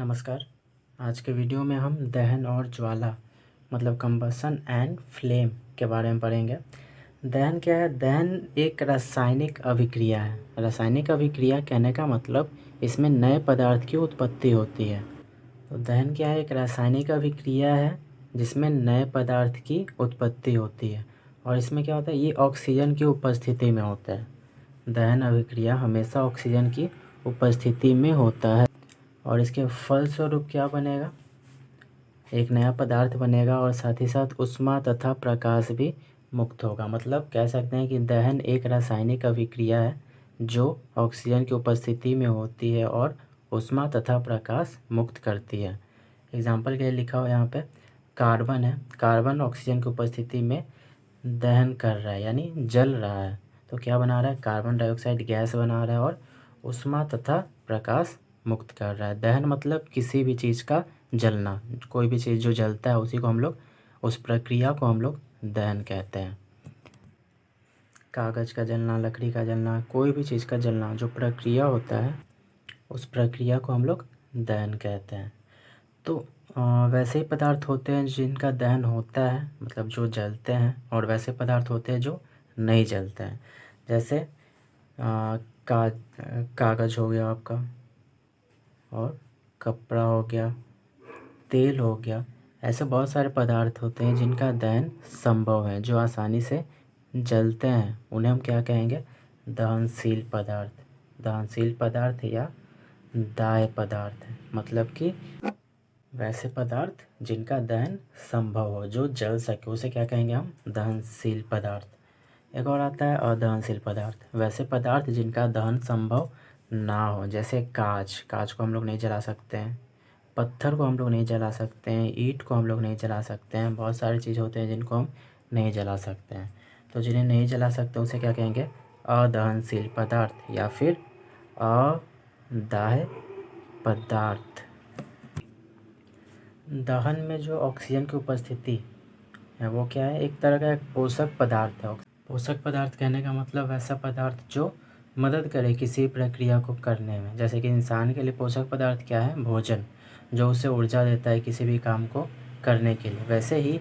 नमस्कार। आज के वीडियो में हम दहन और ज्वाला मतलब कंबसन एंड फ्लेम के बारे में पढ़ेंगे। दहन क्या है? दहन एक रासायनिक अभिक्रिया है। रासायनिक अभिक्रिया कहने का मतलब इसमें नए पदार्थ की उत्पत्ति होती है। तो दहन क्या है? एक रासायनिक अभिक्रिया है जिसमें नए पदार्थ की उत्पत्ति होती है। और इसमें क्या होता है? ये ऑक्सीजन की उपस्थिति में होता है। दहन अभिक्रिया हमेशा ऑक्सीजन की उपस्थिति में होता है और इसके फलस्वरूप क्या बनेगा? एक नया पदार्थ बनेगा और साथ ही साथ ऊष्मा तथा प्रकाश भी मुक्त होगा। मतलब कह सकते हैं कि दहन एक रासायनिक अभिक्रिया है जो ऑक्सीजन की उपस्थिति में होती है और ऊष्मा तथा प्रकाश मुक्त करती है। एग्जाम्पल के लिए लिखा हो यहाँ पे कार्बन है। कार्बन ऑक्सीजन की उपस्थिति में दहन कर रहा है यानी जल रहा है। तो क्या बना रहा है? कार्बन डाइऑक्साइड गैस बना रहा है और ऊष्मा तथा प्रकाश मुक्त कर रहा है। दहन मतलब किसी भी चीज़ का जलना। कोई भी चीज़ जो जलता है उसी को हम लोग, उस प्रक्रिया को हम लोग दहन कहते हैं। कागज़ का जलना, लकड़ी का जलना, कोई भी चीज़ का जलना जो प्रक्रिया होता है उस प्रक्रिया को हम लोग दहन कहते हैं। तो वैसे ही पदार्थ होते हैं जिनका दहन होता है मतलब जो जलते हैं, और वैसे पदार्थ होते हैं जो नहीं जलते हैं। जैसे कागज़ हो गया आपका, और कपड़ा हो गया, तेल हो गया। ऐसे बहुत सारे पदार्थ होते हैं जिनका दहन संभव है, जो आसानी से जलते हैं। उन्हें हम क्या कहेंगे? दहनशील पदार्थ। दहनशील पदार्थ या दाह्य पदार्थ मतलब कि वैसे पदार्थ जिनका दहन संभव हो, जो जल सके, उसे क्या कहेंगे हम? दहनशील पदार्थ। एक और आता है अदहनशील पदार्थ। वैसे पदार्थ जिनका दहन संभव ना हो, जैसे कांच को हम लोग नहीं जला सकते हैं, पत्थर को हम लोग नहीं जला सकते हैं, ईंट को हम लोग नहीं जला सकते हैं। बहुत सारी चीज़ होते हैं जिनको हम नहीं जला सकते हैं। तो जिन्हें नहीं जला सकते उसे क्या कहेंगे? अदहनशील पदार्थ या फिर अदाह्य पदार्थ। दहन में जो ऑक्सीजन की उपस्थिति है वो क्या है? एक तरह का एक पोषक पदार्थ है। पोषक पदार्थ कहने का मतलब वैसा पदार्थ जो मदद करे किसी प्रक्रिया को करने में। जैसे कि इंसान के लिए पोषक पदार्थ क्या है? भोजन, जो उसे ऊर्जा देता है किसी भी काम को करने के लिए। वैसे ही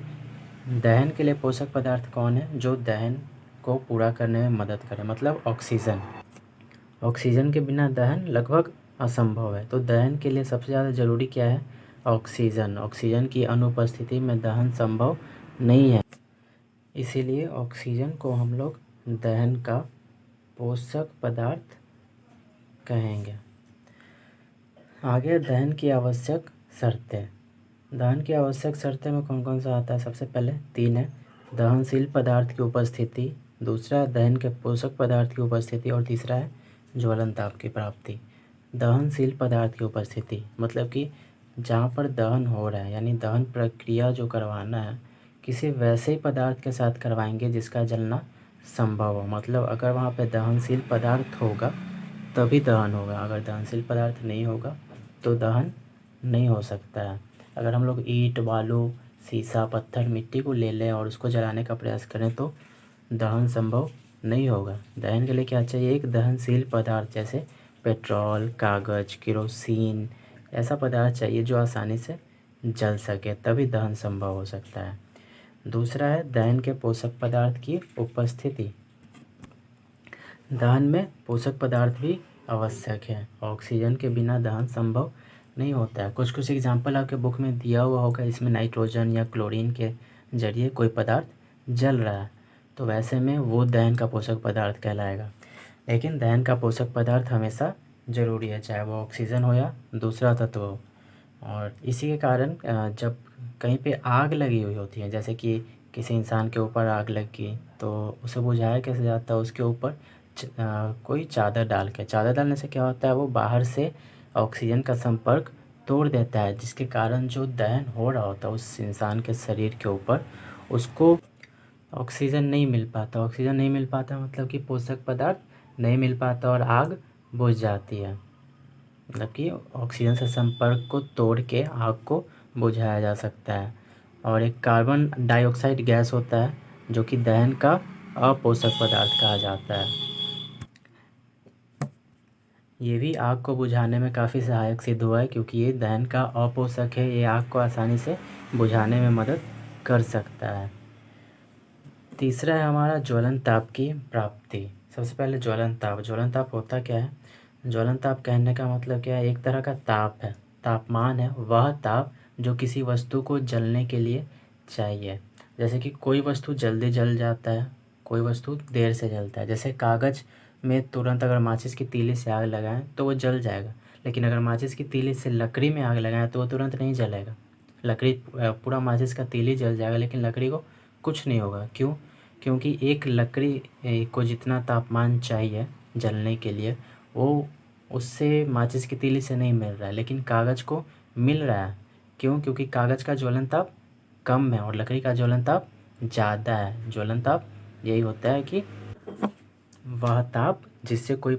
दहन के लिए पोषक पदार्थ कौन है? जो दहन को पूरा करने में मदद करे, मतलब ऑक्सीजन। ऑक्सीजन के बिना दहन लगभग असंभव है। तो दहन के लिए सबसे ज़्यादा ज़रूरी क्या है? ऑक्सीजन। ऑक्सीजन की अनुपस्थिति में दहन संभव नहीं है, इसीलिए ऑक्सीजन को हम लोग दहन का पोषक पदार्थ कहेंगे। आगे दहन की आवश्यक शर्तें। दहन की आवश्यक शर्तें में कौन कौन सा आता है? सबसे पहले 3 है। दहनशील पदार्थ की उपस्थिति, दूसरा दहन के पोषक पदार्थ की उपस्थिति, और तीसरा है ज्वलन ताप की प्राप्ति। दहनशील पदार्थ की उपस्थिति मतलब कि जहाँ पर दहन हो रहा है, यानी दहन प्रक्रिया जो करवाना है किसी वैसे पदार्थ के साथ करवाएंगे जिसका जलना संभव हो। मतलब अगर वहाँ पे दहनशील पदार्थ होगा तभी दहन होगा, अगर दहनशील पदार्थ नहीं होगा तो दहन नहीं हो सकता है। अगर हम लोग ईंट, बालू, शीशा, पत्थर, मिट्टी को ले लें और उसको जलाने का प्रयास करें तो दहन संभव नहीं होगा। दहन के लिए क्या चाहिए? एक दहनशील पदार्थ, जैसे पेट्रोल, कागज़, केरोसिन, ऐसा पदार्थ चाहिए जो आसानी से जल सके, तभी दहन संभव हो सकता है। दूसरा है दहन के पोषक पदार्थ की उपस्थिति। दहन में पोषक पदार्थ भी आवश्यक है। ऑक्सीजन के बिना दहन संभव नहीं होता है। कुछ कुछ एग्जाम्पल आपके बुक में दिया हुआ होगा, इसमें नाइट्रोजन या क्लोरीन के जरिए कोई पदार्थ जल रहा है, तो वैसे में वो दहन का पोषक पदार्थ कहलाएगा। लेकिन दहन का पोषक पदार्थ हमेशा ज़रूरी है, चाहे वो ऑक्सीजन हो या दूसरा तत्व हो। और इसी के कारण जब कहीं पे आग लगी हुई होती है, जैसे कि किसी इंसान के ऊपर आग लग गई, तो उसे बुझाया कैसे जाता है? उसके ऊपर कोई चादर डाल के। चादर डालने से क्या होता है? वो बाहर से ऑक्सीजन का संपर्क तोड़ देता है, जिसके कारण जो दहन हो रहा होता है उस इंसान के शरीर के ऊपर, उसको ऑक्सीजन नहीं मिल पाता। ऑक्सीजन नहीं मिल पाता मतलब कि पोषक पदार्थ नहीं मिल पाता और आग बुझ जाती है। मतलब कि ऑक्सीजन से संपर्क को तोड़ के आग को बुझाया जा सकता है। और एक कार्बन डाइऑक्साइड गैस होता है जो कि दहन का अपोषक पदार्थ कहा जाता है। ये भी आग को बुझाने में काफ़ी सहायक सिद्ध हुआ है, क्योंकि ये दहन का अपोषक है। ये आग को आसानी से बुझाने में मदद कर सकता है। तीसरा है हमारा ज्वलन ताप की प्राप्ति। सबसे पहले ज्वलन ताप होता क्या है? ज्वलन ताप कहने का मतलब क्या है? एक तरह का ताप है, तापमान है, वह ताप जो किसी वस्तु को जलने के लिए चाहिए। जैसे कि कोई वस्तु जल्दी जल जाता है, कोई वस्तु देर से जलता है। जैसे कागज़ में तुरंत अगर माचिस की तीली से आग लगाएं तो वो जल जाएगा, लेकिन अगर माचिस की तीली से लकड़ी में आग लगाएं तो वो तुरंत नहीं जलेगा। लकड़ी पूरा माचिस का तीली जल जाएगा, लेकिन लकड़ी को कुछ नहीं होगा। क्यों? क्योंकि एक लकड़ी को जितना तापमान चाहिए जलने के लिए, वो उससे माचिस की तीली से नहीं मिल रहा है, लेकिन कागज़ को मिल रहा है। क्यों? क्योंकि कागज़ का ज्वलन ताप कम है और लकड़ी का ज्वलन ताप ज़्यादा है। ज्वलन ताप यही होता है कि वह ताप जिससे कोई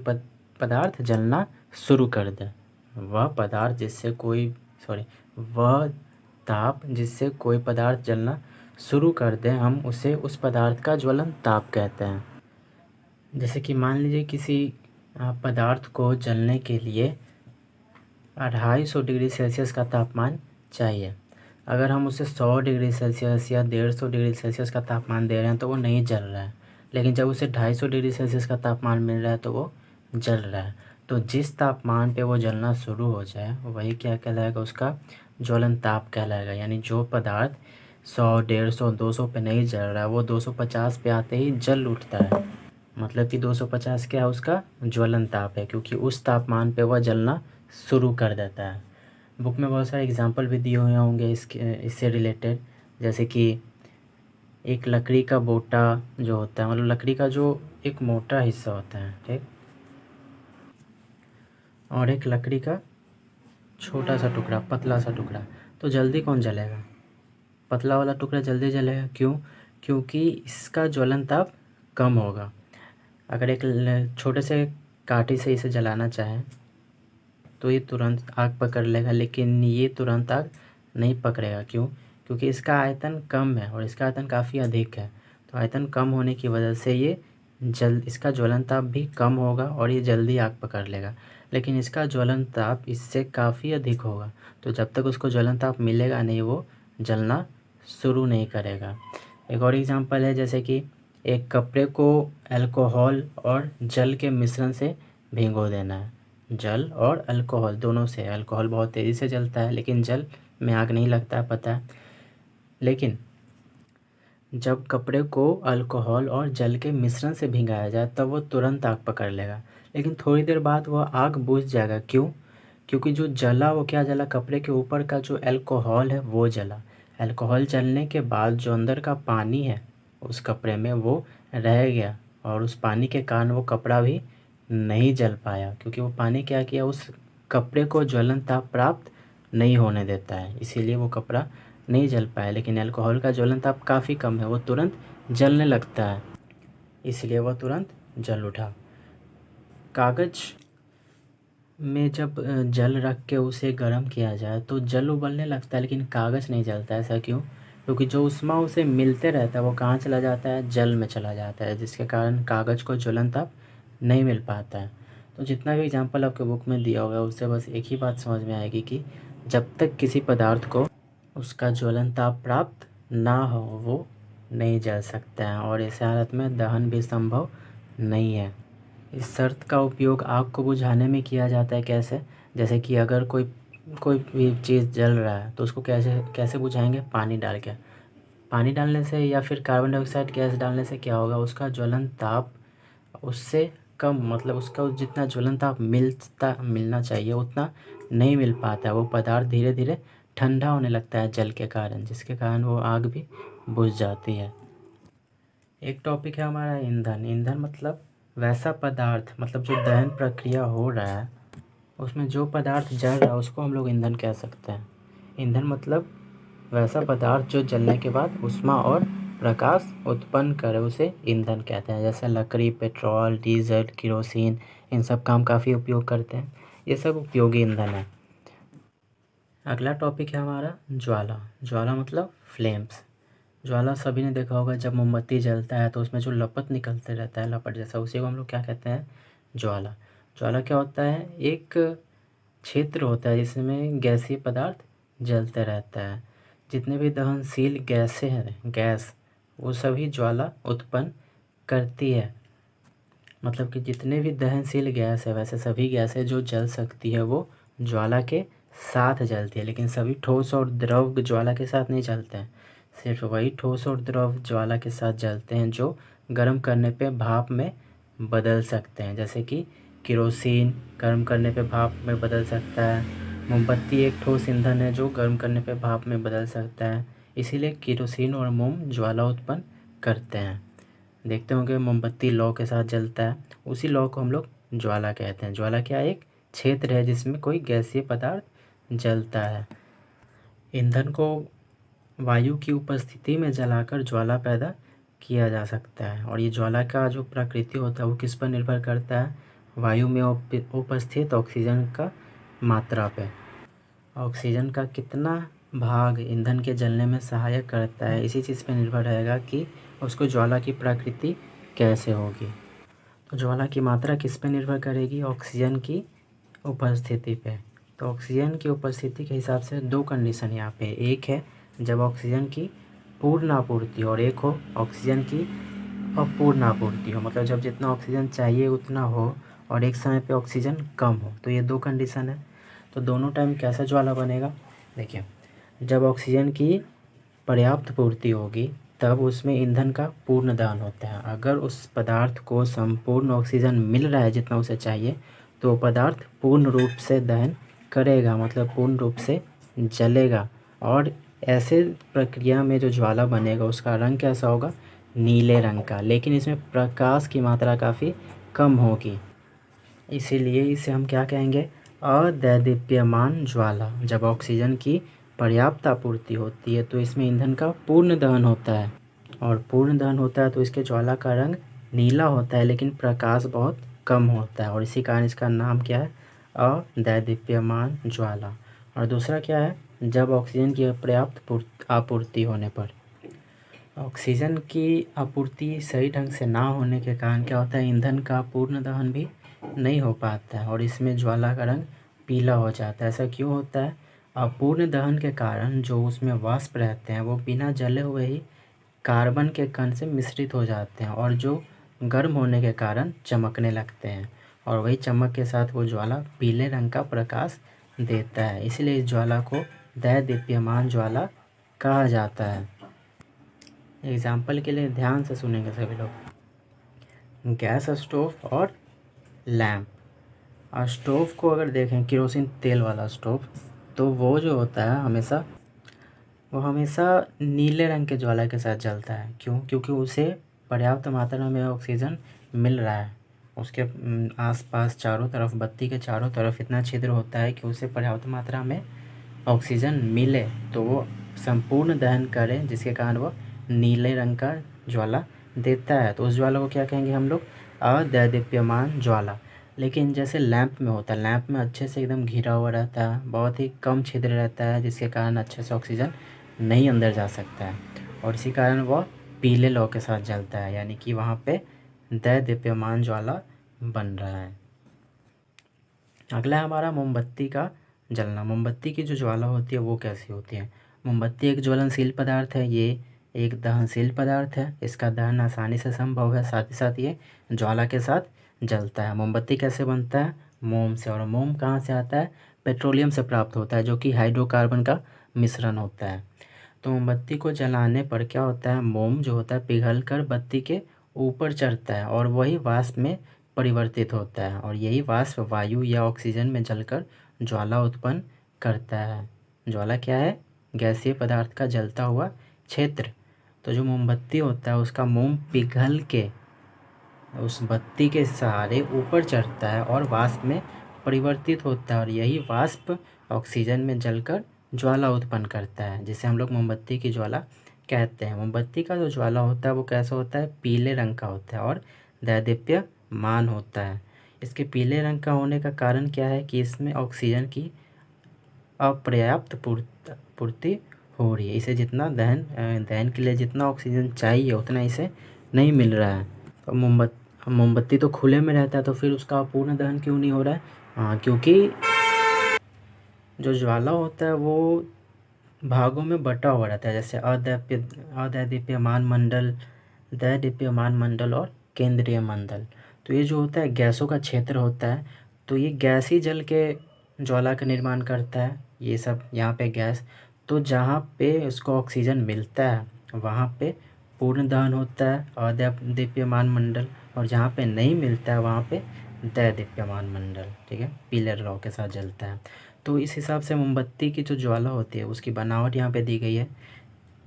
पदार्थ जलना शुरू कर दे। वह ताप जिससे कोई पदार्थ जलना शुरू कर दे, हम उसे उस पदार्थ का ज्वलन ताप कहते हैं। जैसे कि मान लीजिए किसी पदार्थ को जलने के लिए 250 डिग्री सेल्सियस का तापमान चाहिए। अगर हम उसे 100 डिग्री सेल्सियस या 150 डिग्री सेल्सियस का तापमान दे रहे हैं तो वो नहीं जल रहा है, लेकिन जब उसे 250 डिग्री सेल्सियस का तापमान मिल रहा है तो वो जल रहा है। तो जिस तापमान पे वो जलना शुरू हो जाए वही क्या कहलाएगा? उसका ज्वलन ताप कहलाएगा। यानी जो पदार्थ 100, 150, 200 पे नहीं जल रहा है, वो 250 पे आते ही जल उठता है। मतलब कि 250 क्या है? उसका ज्वलन ताप है, क्योंकि उस तापमान पे वह जलना शुरू कर देता है। बुक में बहुत सारे एग्जांपल भी दिए हुए होंगे इससे रिलेटेड। जैसे कि एक लकड़ी का बोटा जो होता है, मतलब लकड़ी का जो एक मोटा हिस्सा होता है, ठीक, और एक लकड़ी का छोटा सा टुकड़ा, पतला सा टुकड़ा, तो जल्दी कौन जलेगा? पतला वाला टुकड़ा जल्दी जलेगा। क्यों? क्योंकि इसका ज्वलन ताप कम होगा। अगर एक छोटे से काठी से इसे जलाना चाहें तो ये तुरंत आग पकड़ लेगा, लेकिन ये तुरंत आग नहीं पकड़ेगा। क्यों? क्योंकि इसका आयतन कम है और इसका आयतन काफ़ी अधिक है। तो आयतन कम होने की वजह से ये इसका ज्वलन ताप भी कम होगा और ये जल्दी आग पकड़ लेगा। लेकिन इसका ज्वलन ताप इससे काफ़ी अधिक होगा, तो जब तक उसको ज्वलन ताप मिलेगा नहीं वो जलना शुरू नहीं करेगा। एक और एग्जांपल है, जैसे कि एक कपड़े को अल्कोहल और जल के मिश्रण से भिगो देना है। जल और अल्कोहल दोनों से। अल्कोहल बहुत तेज़ी से जलता है, लेकिन जल में आग नहीं लगता है, पता है। लेकिन जब कपड़े को अल्कोहल और जल के मिश्रण से भिगाया जाए तब वो तुरंत आग पकड़ लेगा, लेकिन थोड़ी देर बाद वह आग बुझ जाएगा। क्यों? क्योंकि जो जला वो क्या जला? कपड़े के ऊपर का जो अल्कोहल है वो जला। अल्कोहल जलने के बाद जो अंदर का पानी है उस कपड़े में वो रह गया, और उस पानी के कारण वो कपड़ा भी नहीं जल पाया, क्योंकि वो पानी क्या किया? उस कपड़े को ज्वलन ताप प्राप्त नहीं होने देता है, इसीलिए वो कपड़ा नहीं जल पाया। लेकिन अल्कोहल का ज्वलन ताप काफ़ी कम है, वो तुरंत जलने लगता है, इसलिए वह तुरंत जल उठा। कागज़ में जब जल रख के उसे गर्म किया जाए तो जल उबलने लगता है, लेकिन कागज़ नहीं जलता। ऐसा क्यों? क्योंकि जो ऊष्मा उसे मिलते रहता है वो कहाँ चला जाता है? जल में चला जाता है, जिसके कारण कागज़ को ज्वलन ताप नहीं मिल पाता है। तो जितना भी एग्जांपल आपके बुक में दिया हुआ है उससे बस एक ही बात समझ में आएगी कि जब तक किसी पदार्थ को उसका ज्वलन ताप प्राप्त ना हो वो नहीं जल सकता है, और ऐसे हालत में दहन भी संभव नहीं है। इस शर्त का उपयोग आग को बुझाने में किया जाता है। कैसे? जैसे कि अगर कोई भी चीज़ जल रहा है तो उसको कैसे कैसे बुझाएंगे? पानी डाल के। पानी डालने से या फिर कार्बन डाइऑक्साइड गैस डालने से क्या होगा? उसका ज्वलन ताप उससे कम, मतलब उसका जितना ज्वलन ताप मिलना चाहिए उतना नहीं मिल पाता है। वो पदार्थ धीरे धीरे ठंडा होने लगता है जल के कारण, जिसके कारण वो आग भी बुझ जाती है। एक टॉपिक है हमारा ईंधन। ईंधन मतलब वैसा पदार्थ, मतलब जो दहन प्रक्रिया हो रहा है उसमें जो पदार्थ जल रहा है उसको हम लोग ईंधन कह सकते हैं। ईंधन मतलब वैसा पदार्थ जो जलने के बाद ऊष्मा और प्रकाश उत्पन्न करे उसे ईंधन कहते हैं। जैसे लकड़ी, पेट्रोल, डीजल, केरोसिन, इन सब का हम काफ़ी उपयोग करते हैं। ये सब उपयोगी ईंधन है। अगला टॉपिक है हमारा ज्वाला। ज्वाला मतलब फ्लेम्स। ज्वाला सभी ने देखा होगा, जब मोमबत्ती जलता है तो उसमें जो लपट निकलते रहता है, लपट जैसा, उसी को हम लोग क्या कहते हैं? ज्वाला। ज्वाला क्या होता है, एक क्षेत्र होता है जिसमें गैसीय पदार्थ जलते रहता है। जितने भी दहनशील गैसें हैं, गैस, वो सभी ज्वाला उत्पन्न करती है। मतलब कि जितने भी दहनशील गैस है, वैसे सभी गैसें जो जल सकती है वो ज्वाला के साथ जलती है। लेकिन सभी ठोस और द्रव ज्वाला के साथ नहीं जलते हैं, सिर्फ वही ठोस और द्रव ज्वाला के साथ जलते हैं जो गर्म करने पे भाप में बदल सकते हैं। जैसे कि केरोसिन गर्म करने पे भाप में बदल सकता है। मोमबत्ती एक ठोस ईंधन है जो गर्म करने पे भाप में बदल सकता है। इसीलिए केरोसिन और मोम ज्वाला उत्पन्न करते हैं। देखते होंगे मोमबत्ती लौ के साथ जलता है, उसी लौ को हम लोग ज्वाला कहते हैं। ज्वाला क्या, एक क्षेत्र है जिसमें कोई गैसीय पदार्थ जलता है। ईंधन को वायु की उपस्थिति में जलाकर ज्वाला पैदा किया जा सकता है। और ये ज्वाला का जो प्रकृति होता है वो किस पर निर्भर करता है, वायु में उपस्थित ऑक्सीजन का मात्रा पे। ऑक्सीजन का कितना भाग ईंधन के जलने में सहायक करता है, इसी चीज़ पर निर्भर रहेगा कि उसको ज्वाला की प्रकृति कैसे होगी। तो ज्वाला की मात्रा किस पे निर्भर करेगी, ऑक्सीजन की उपस्थिति पे। तो ऑक्सीजन की उपस्थिति के हिसाब से दो कंडीशन यहाँ पे, एक है जब ऑक्सीजन की पूर्ण आपूर्ति और एक हो ऑक्सीजन की अपूर्ण आपूर्ति हो। मतलब जब जितना ऑक्सीजन चाहिए उतना हो और एक समय पे ऑक्सीजन कम हो। तो ये दो कंडीशन है। तो दोनों टाइम कैसा ज्वाला बनेगा, देखिए, जब ऑक्सीजन की पर्याप्त पूर्ति होगी तब उसमें ईंधन का पूर्ण दहन होता है। अगर उस पदार्थ को संपूर्ण ऑक्सीजन मिल रहा है जितना उसे चाहिए, तो वो पदार्थ पूर्ण रूप से दहन करेगा, मतलब पूर्ण रूप से जलेगा। और ऐसे प्रक्रिया में जो ज्वाला बनेगा उसका रंग कैसा होगा, नीले रंग का। लेकिन इसमें प्रकाश की मात्रा काफ़ी कम होगी, इसीलिए इसे हम क्या कहेंगे, अदैदीप्यमान ज्वाला। जब ऑक्सीजन की पर्याप्त आपूर्ति होती है तो इसमें ईंधन का पूर्ण दहन होता है, और पूर्ण दहन होता है तो इसके ज्वाला का रंग नीला होता है, लेकिन प्रकाश बहुत कम होता है। और इसी कारण इसका नाम क्या है, अदैदीप्यमान ज्वाला। और दूसरा क्या है, जब ऑक्सीजन की पर्याप्त आपूर्ति होने पर। ऑक्सीजन की आपूर्ति सही ढंग से ना होने के कारण क्या होता है, ईंधन का पूर्ण दहन भी नहीं हो पाता है और इसमें ज्वाला का रंग पीला हो जाता है। ऐसा क्यों होता है, अपूर्ण दहन के कारण जो उसमें वाष्प रहते हैं वो बिना जले हुए ही कार्बन के कण से मिश्रित हो जाते हैं और जो गर्म होने के कारण चमकने लगते हैं, और वही चमक के साथ वो ज्वाला पीले रंग का प्रकाश देता है। इसलिए इस ज्वाला को दैदीप्यमान ज्वाला कहा जाता है। एग्जाम्पल के लिए ध्यान से सुनेंगे सभी लोग, गैस स्टोव और लैम्प। स्टोव को अगर देखें, केरोसिन तेल वाला स्टोव, तो वो जो होता है वो हमेशा नीले रंग के ज्वाला के साथ जलता है। क्यों, क्योंकि उसे पर्याप्त मात्रा में ऑक्सीजन मिल रहा है। उसके आसपास चारों तरफ, बत्ती के चारों तरफ इतना छिद्र होता है कि उसे पर्याप्त मात्रा में ऑक्सीजन मिले तो वो संपूर्ण दहन करे, जिसके कारण वो नीले रंग का ज्वाला देता है। तो उस ज्वाला को क्या कहेंगे हम लोग, अदैदीप्यमान ज्वाला। लेकिन जैसे लैंप में होता है, लैंप में अच्छे से एकदम घिरा हुआ रहता है, बहुत ही कम छिद्र रहता है, जिसके कारण अच्छे से ऑक्सीजन नहीं अंदर जा सकता है, और इसी कारण वह पीले लौ के साथ जलता है, यानी कि वहाँ पे दैदीप्यमान ज्वाला बन रहा है। अगला है हमारा मोमबत्ती का जलना। मोमबत्ती की जो ज्वाला होती है वो कैसी होती है। मोमबत्ती एक ज्वलनशील पदार्थ है, ये एक दहनशील पदार्थ है। इसका दहन आसानी से संभव है, साथ ही साथ ये ज्वाला के साथ जलता है। मोमबत्ती कैसे बनता है, मोम से। और मोम कहाँ से आता है, पेट्रोलियम से प्राप्त होता है, जो कि हाइड्रोकार्बन का मिश्रण होता है। तो मोमबत्ती को जलाने पर क्या होता है, मोम जो होता है पिघल कर बत्ती के ऊपर चढ़ता है और वही वाष्प में परिवर्तित होता है, और यही वाष्प वायु या ऑक्सीजन में जलकर ज्वाला उत्पन्न करता है। ज्वाला क्या है, गैसीय पदार्थ का जलता हुआ क्षेत्र। तो जो मोमबत्ती होता है उसका मोम पिघल के उस बत्ती के सहारे ऊपर चढ़ता है और वाष्प में परिवर्तित होता है, और यही वाष्प ऑक्सीजन में जलकर ज्वाला उत्पन्न करता है, जिसे हम लोग मोमबत्ती की ज्वाला कहते हैं। मोमबत्ती का जो ज्वाला होता है वो कैसा होता है, पीले रंग का होता है और दैदीप्यमान होता है। इसके पीले रंग का होने का कारण क्या है कि इसमें ऑक्सीजन की अपर्याप्त पूर्ति हो रही है। इसे जितना दहन के लिए जितना ऑक्सीजन चाहिए उतना इसे नहीं मिल रहा है। तो मोमबत्ती तो खुले में रहता है, तो फिर उसका अपूर्ण दहन क्यों नहीं हो रहा है? हाँ, क्योंकि जो ज्वाला होता है वो भागों में बटा हुआ रहता है, जैसे अदैदीप्यमान मंडल, दैदीप्यमान मंडल और केंद्रीय मंडल। तो ये जो होता है गैसों का क्षेत्र होता है, तो ये गैस ही जल के ज्वाला का निर्माण करता है। ये सब यहाँ पे गैस, तो जहाँ पे उसको ऑक्सीजन मिलता है वहाँ पे पूर्ण दहन होता है अदैदीप्यमान मंडल, और जहाँ पे नहीं मिलता है वहाँ पे दैदीप्यमान मंडल। ठीक है, पीले लौ के साथ जलता है। तो इस हिसाब से मोमबत्ती की जो ज्वाला होती है उसकी बनावट यहाँ पे दी गई है।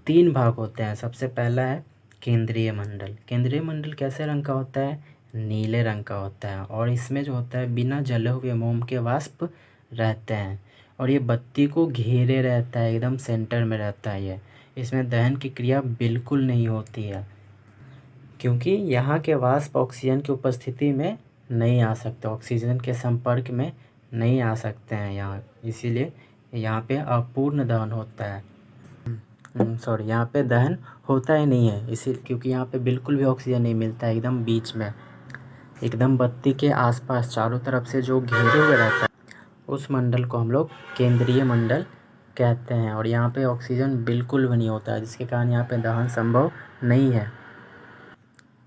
3 भाग होते हैं। सबसे पहला है केंद्रीय मंडल। केंद्रीय मंडल कैसे रंग का होता है? नीले रंग का होता है, और इसमें जो होता है बिना जले हुए मोम के वाष्प रहते हैं, और ये बत्ती को घेरे रहता है, एकदम सेंटर में रहता है ये। इसमें दहन की क्रिया बिल्कुल नहीं होती है, क्योंकि यहाँ के वाष्प ऑक्सीजन की उपस्थिति में नहीं आ सकते, ऑक्सीजन के संपर्क में नहीं आ सकते हैं यहाँ, इसीलिए यहाँ पे अपूर्ण दहन होता है। सॉरी, यहाँ पे दहन होता ही नहीं है, इसी क्योंकि यहाँ पे बिल्कुल भी ऑक्सीजन नहीं मिलता है, एकदम बीच में, एकदम बत्ती के आसपास चारों तरफ से जो घेरे हुए रहता है उस मंडल को हम लोग केंद्रीय मंडल कहते हैं। और यहाँ पे ऑक्सीजन बिल्कुल भी नहीं होता है, जिसके कारण यहाँ पे दहन संभव नहीं है,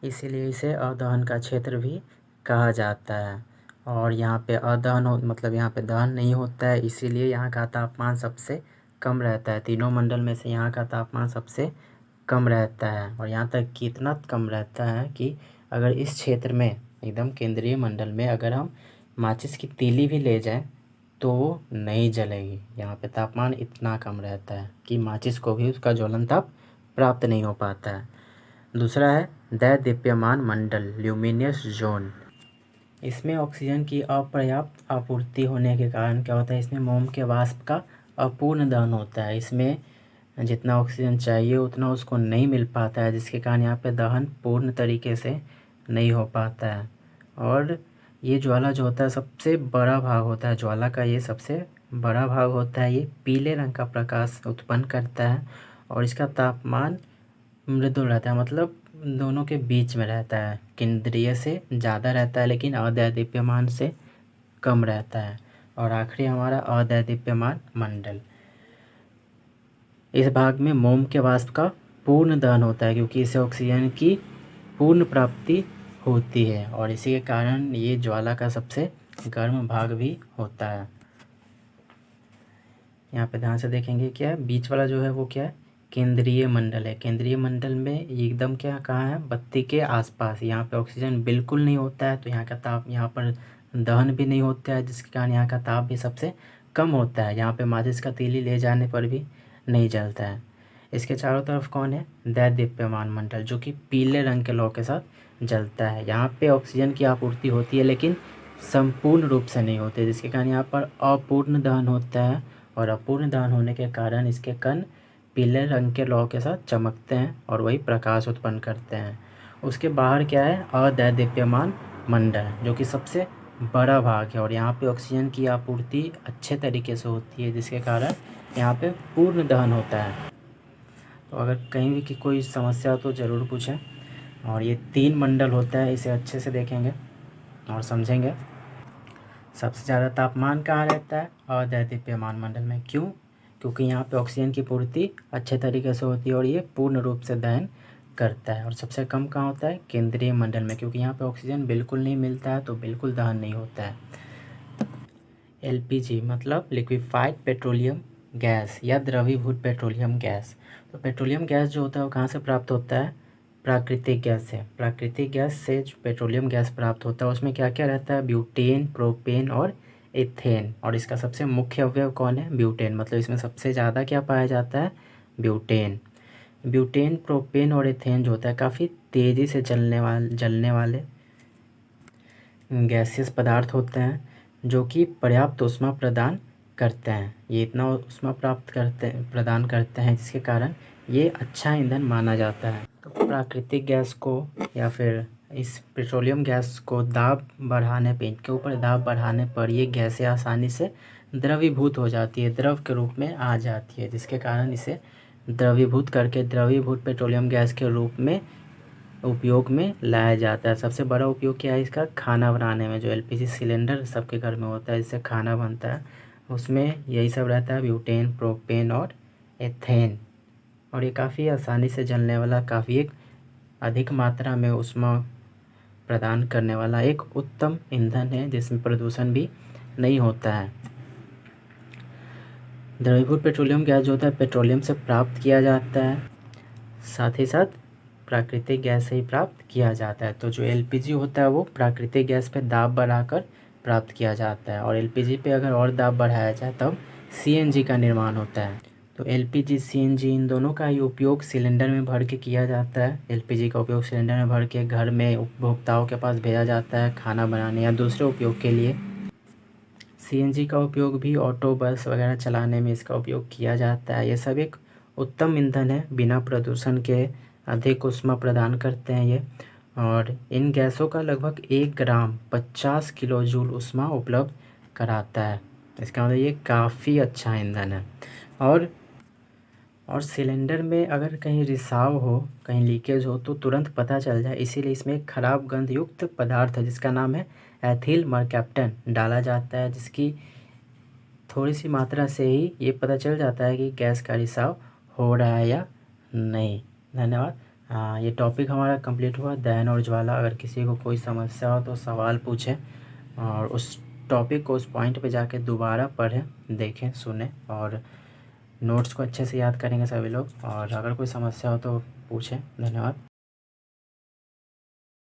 इसीलिए इसे अदहन का क्षेत्र भी कहा जाता है। और यहाँ पे अदहन मतलब यहाँ पे दहन नहीं होता है, इसीलिए यहाँ का तापमान सबसे कम रहता है। तीनों मंडल में से यहाँ का तापमान सबसे कम रहता है, और यहाँ तक कि इतना कम रहता है कि अगर इस क्षेत्र में एकदम केंद्रीय मंडल में अगर हम माचिस की तीली भी ले जाएं तो वो नहीं जलेगी। यहाँ पे तापमान इतना कम रहता है कि माचिस को भी उसका ज्वलन ताप प्राप्त नहीं हो पाता है। दूसरा है दैदीप्यमान मंडल, ल्यूमिनियस जोन। इसमें ऑक्सीजन की अपर्याप्त आपूर्ति होने के कारण क्या होता है, इसमें मोम के वाष्प का अपूर्ण दहन होता है। इसमें जितना ऑक्सीजन चाहिए उतना उसको नहीं मिल पाता है, जिसके कारण यहाँ पे दहन पूर्ण तरीके से नहीं हो पाता है। और ये ज्वाला जो होता है सबसे बड़ा भाग होता है ज्वाला का, ये सबसे बड़ा भाग होता है। ये पीले रंग का प्रकाश उत्पन्न करता है, और इसका तापमान मृदुल रहता है, मतलब दोनों के बीच में रहता है। केंद्रीय से ज़्यादा रहता है लेकिन अदैदीप्यमान से कम रहता है। और आखिरी हमारा अदैदीप्यमान मंडल। इस भाग में मोम के वाष्प का पूर्ण दहन होता है, क्योंकि इसे ऑक्सीजन की पूर्ण प्राप्ति होती है, और इसी के कारण ये ज्वाला का सबसे गर्म भाग भी होता है। यहाँ पे ध्यान से देखेंगे क्या है, बीच वाला जो है वो क्या है, केंद्रीय मंडल है। केंद्रीय मंडल में एकदम क्या कहाँ है, बत्ती के आसपास। यहाँ पे ऑक्सीजन बिल्कुल नहीं होता है, तो यहाँ का ताप, यहाँ पर दहन भी नहीं होता है, जिसके कारण यहाँ का ताप भी सबसे कम होता है। यहाँ पे माचिस का तीली ले जाने पर भी नहीं जलता है। इसके चारों तरफ कौन है, दैदीप्यमान मंडल, जो कि पीले रंग के लौ के साथ जलता है। यहाँ पे ऑक्सीजन की आपूर्ति होती है लेकिन संपूर्ण रूप से नहीं होती, जिसके कारण यहाँ पर अपूर्ण दहन होता है, और अपूर्ण दहन होने के कारण इसके कण पीले रंग के लौ के साथ चमकते हैं और वही प्रकाश उत्पन्न करते हैं। उसके बाहर क्या है, अदैदीप्यमान मंडल, जो कि सबसे बड़ा भाग है, और यहाँ पे ऑक्सीजन की आपूर्ति अच्छे तरीके से होती है, जिसके कारण यहाँ पे पूर्ण दहन होता है। तो अगर कहीं भी की कोई समस्या हो तो ज़रूर पूछें। और ये 3 मंडल होता है, इसे अच्छे से देखेंगे और समझेंगे। सबसे ज़्यादा तापमान कहाँ रहता है, अदैदीप्यमान मंडल में। क्यों? क्योंकि यहाँ पे ऑक्सीजन की पूर्ति अच्छे तरीके से होती है और ये पूर्ण रूप से दहन करता है। और सबसे कम कहाँ होता है, केंद्रीय मंडल में, क्योंकि यहाँ पे ऑक्सीजन बिल्कुल नहीं मिलता है, तो बिल्कुल दहन नहीं होता है। LPG मतलब लिक्विफाइड पेट्रोलियम गैस या द्रवीभूत पेट्रोलियम गैस। तो पेट्रोलियम गैस जो होता है वो कहाँ से प्राप्त होता है, प्राकृतिक गैस से। प्राकृतिक गैस से जो पेट्रोलियम गैस प्राप्त होता है उसमें क्या क्या रहता है, ब्यूटेन, प्रोपेन और एथेन। और इसका सबसे मुख्य अवयव कौन है, ब्यूटेन। मतलब इसमें सबसे ज़्यादा क्या पाया जाता है, ब्यूटेन। ब्यूटेन, प्रोपेन और एथेन जो होता है काफ़ी तेज़ी से जलने वाले गैसियस पदार्थ होते हैं, जो कि पर्याप्त ऊष्मा प्रदान करते हैं। ये इतना ऊष्मा प्रदान करते हैं जिसके कारण ये अच्छा ईंधन माना जाता है। तो प्राकृतिक गैस को या फिर इस पेट्रोलियम गैस को दाब बढ़ाने पे, इनके ऊपर दाब बढ़ाने पर ये गैसें आसानी से द्रवीभूत हो जाती है, द्रव के रूप में आ जाती है, जिसके कारण इसे द्रवीभूत करके द्रवीभूत पेट्रोलियम गैस के रूप में उपयोग में लाया जाता है। सबसे बड़ा उपयोग क्या है इसका, खाना बनाने में। जो एलपीजी सिलेंडर सबके घर में होता है जिससे खाना बनता है, उसमें यही सब रहता है, ब्यूटेन, प्रोपेन और एथेन। और ये काफ़ी आसानी से जलने वाला, काफ़ी एक अधिक मात्रा में ऊष्मा प्रदान करने वाला एक उत्तम ईंधन है जिसमें प्रदूषण भी नहीं होता है। द्रवीभूत पेट्रोलियम गैस जो होता है पेट्रोलियम से प्राप्त किया जाता है, साथ ही साथ प्राकृतिक गैस से ही प्राप्त किया जाता है। तो जो एलपीजी होता है वो प्राकृतिक गैस पे दाब बढ़ाकर प्राप्त किया जाता है, और एलपीजी पे अगर और दाब बढ़ाया जाए तब सीएनजी का निर्माण होता है। तो एलपीजी सीएनजी इन दोनों का ही उपयोग सिलेंडर में भर के किया जाता है। एलपीजी का उपयोग सिलेंडर में भर के घर में उपभोक्ताओं के पास भेजा जाता है खाना बनाने या दूसरे उपयोग के लिए। सीएनजी का उपयोग भी ऑटो, बस वगैरह चलाने में इसका उपयोग किया जाता है। ये सब एक उत्तम ईंधन है, बिना प्रदूषण के अधिक ऊष्मा प्रदान करते हैं ये। और इन गैसों का लगभग 1 ग्राम 50 किलो जूल ऊष्मा उपलब्ध कराता है। इसका मतलब ये काफ़ी अच्छा ईंधन है। और सिलेंडर में अगर कहीं रिसाव हो, कहीं लीकेज हो तो तुरंत पता चल जाए, इसीलिए इसमें एक खराब गंध युक्त पदार्थ है जिसका नाम है एथिल मरकैप्टन डाला जाता है, जिसकी थोड़ी सी मात्रा से ही ये पता चल जाता है कि गैस का रिसाव हो रहा है या नहीं। धन्यवाद। ये टॉपिक हमारा कंप्लीट हुआ, दहन और ज्वाला। अगर किसी को कोई समस्या हो तो सवाल पूछें और उस टॉपिक को, उस पॉइंट पे जाके दोबारा पढ़ें, देखें, सुनें, और नोट्स को अच्छे से याद करेंगे सभी लोग। और अगर कोई समस्या हो तो पूछें। धन्यवाद।